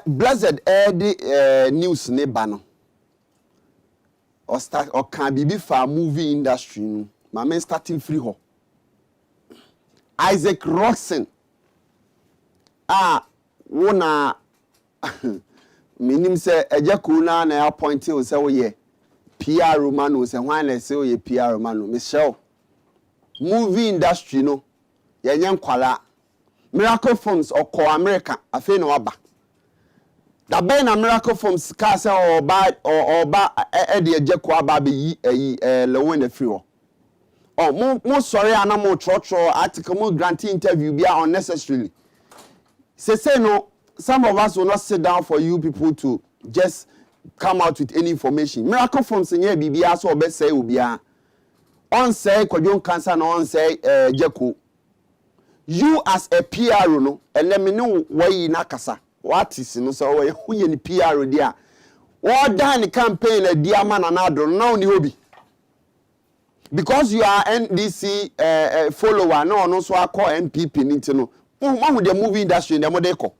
Blessed the news ne bano. Or start or can be for movie industry. My man starting free ho. Isaac Roxon. Wona minim say ejeku na appoint o say o ye PR man o say wan na say o ye PR man o Michelle movie industry no ye nkwala Miracle Films okọ America afi na waba da ben na Miracle Films ka say oba e de ejeku aba be yi lewe na free ho mo sorry ana mo trotro article mo grant interview bia unnecessarily say no. Some of us will not sit down for you people to just come out with any information. Miracle from Senior BBA so best say ubia. On say Kodyon cancer no on say Jeko. You as a PR no and let me know why you nakasa. What is no so who you PR dia. What done campaign a dear man another now ni obi. Because you are NDC follower no so I call MPP nti no. Who with the movie industry in the modeko.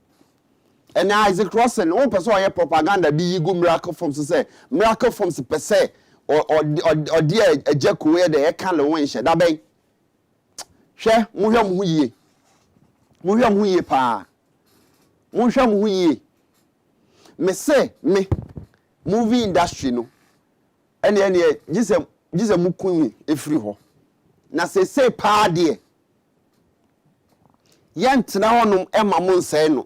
And Isaac Rosen, one person or propaganda be you go Miracle Films say Miracle Films per se or dear a jack where the can win shed. That be share Muham Huye. Muham Huye pa. Muham Huye. Me say me movie industry no. And just a mukuni a free ho. Na say pa dear. Yant na honum Emma Mon say no.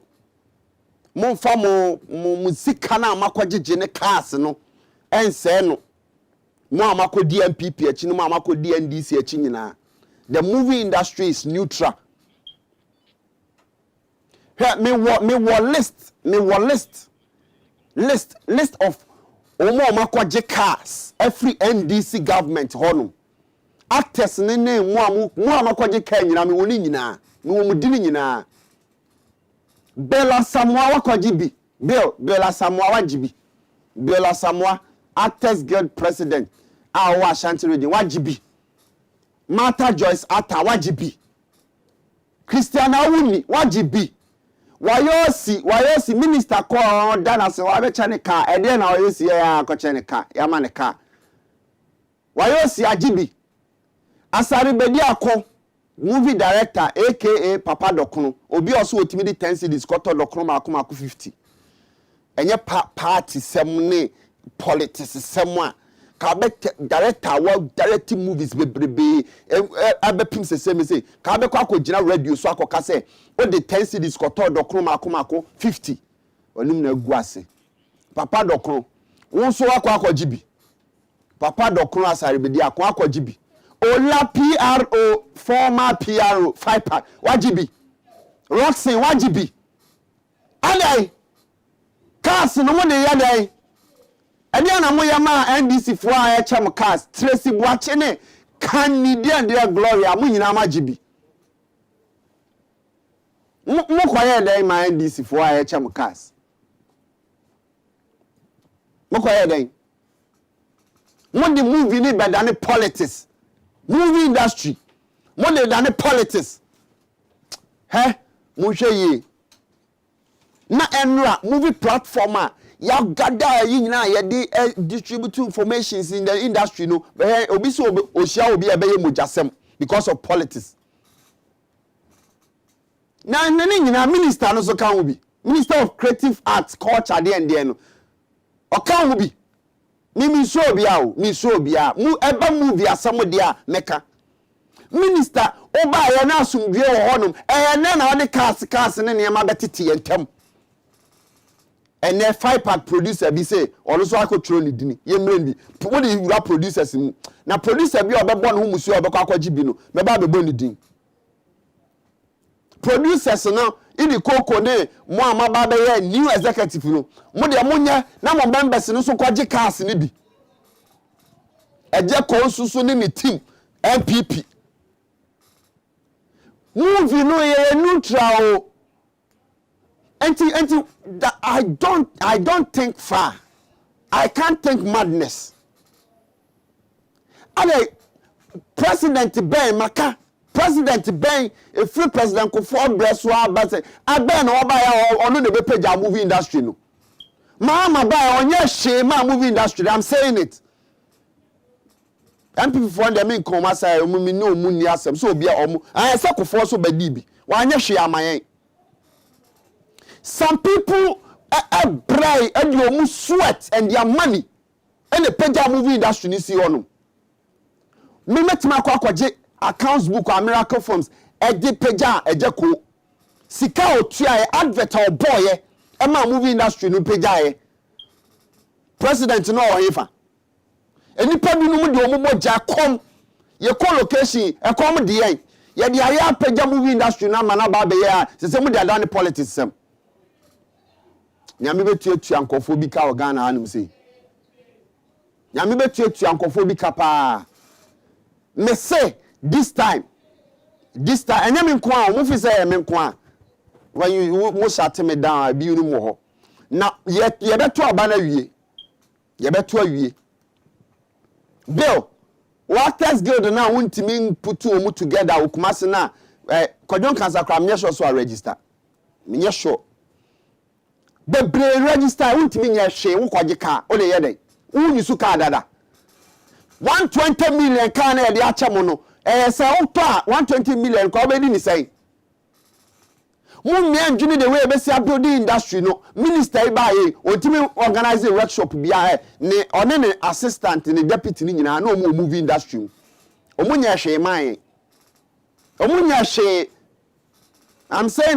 Mon famo musika na makwajeje ne cars no ense no mo amakodi MPP achi no mo amakodi NDC achi nyina. The movie industry is neutral. Here me list of omo amakwaje cars every NDC government hono actors ne mo amakwaje car nyina me woni nyina me wo mudini nyina. Bella Samoa wakojibi. Bella Samoa wajibi. Bella Samoa Actors Guild President. Awa Ashanti Reading wajibi. Martha Joyce Atta wajibi. Christiana Wuni wajibi. Wayosi minister ko dana se wa becha ne ka ede na wayosi ya ko che ne ka ya ma ne ka. Wayosi ajibi. Asari bedi akọ movie director aka Papa Dokno obi also otimi di 10 cedis koto Dokno makoma 50 enye party semne politics semwa ka be director wa directing movies bebrebe abepim se say ka be kwa akogina radio so akoka say o de 10 cedis koto Dokno makoma 50 onim na gu ase Papa Dokno won so akogibi Papa Dokno asare bedi akogibi Ola PRO, former PRO, 5-pack. Wajibi. Roxy, wajibi. Adai. Cars, no more than yadai. And then I'm yama NDC for a cham cars. Tracy Watchene. Canadian dear Gloria, Munina Majibi. Mokwaya day my NDC for a cham cars. Mokwaya day. When the movie need by than politics. Movie industry more than politics munhwe na enra movie platformer ya gather yi nyina ya dey distribute informations in the industry no obi so ohia obi e be mojasem because of politics na nyina minister no so kan obi minister of creative arts culture dey and there no o kan obi mi so bia mu eba movie asamo dia meka minister oba ya na asumdwe wo honum na ode cast ne ne ma betete yentem ene 5-pack producer bi say ono so akotro ne dini ye mrendi wo de wura producers mu na producer bi obebo no musu obekọ akwaji bi no me ba bebo ne din producers no idi koko ne mo amaba be ye new executive no mo de mo nya na mo members no so kwaji cars ne bi eje ko susu ne team MPP movie no ye neutral anti I don't think far. I can't think madness. And president Ben Maka president ben a free president ko for breso but aben no ba ya ono de be page movie industry no Mahama ba onye shame movie industry. I'm saying it. MPP for them in koma say omu mi no mu ni asem so obi a omu an say ko for so badi bi wanye hwe amayen. Some people bray and you sweat and their money and the page movie industry ni si ono. Me metima akwaje accounts book or miracle forms e de page e ko sika otua e advert or boy e ma movie industry no page e president no ohefa enipa bi no mu de omobogya kom ye ko location e kom de yen ye de aya page movie industry na ma na ba be ya se mu de adane politics sem nyame betuatua nkofo bi ka Ghana anum sei nyame betuatua nkofo bi ka pa me say this time enya me nko a mo fi say me nko a when you mo shut me down bi unu mo ho na ye beto aba na wie ye beto awie bill workers guild na wontimi put omu together okumase na kodon cancer kra me sure so register me sure the brain register wontimi nya hwe wo kwaje ka o le ye den wo yusu ka dada 120 million ka na e de acha mo no say oto 120 million ko be ni say mun me andwini the way be see building industry no minister ibaye otimi organize a workshop bia ne one ne assistant ne deputy ni nyina na o movie industry o munya hwe man o munya hwe I'm saying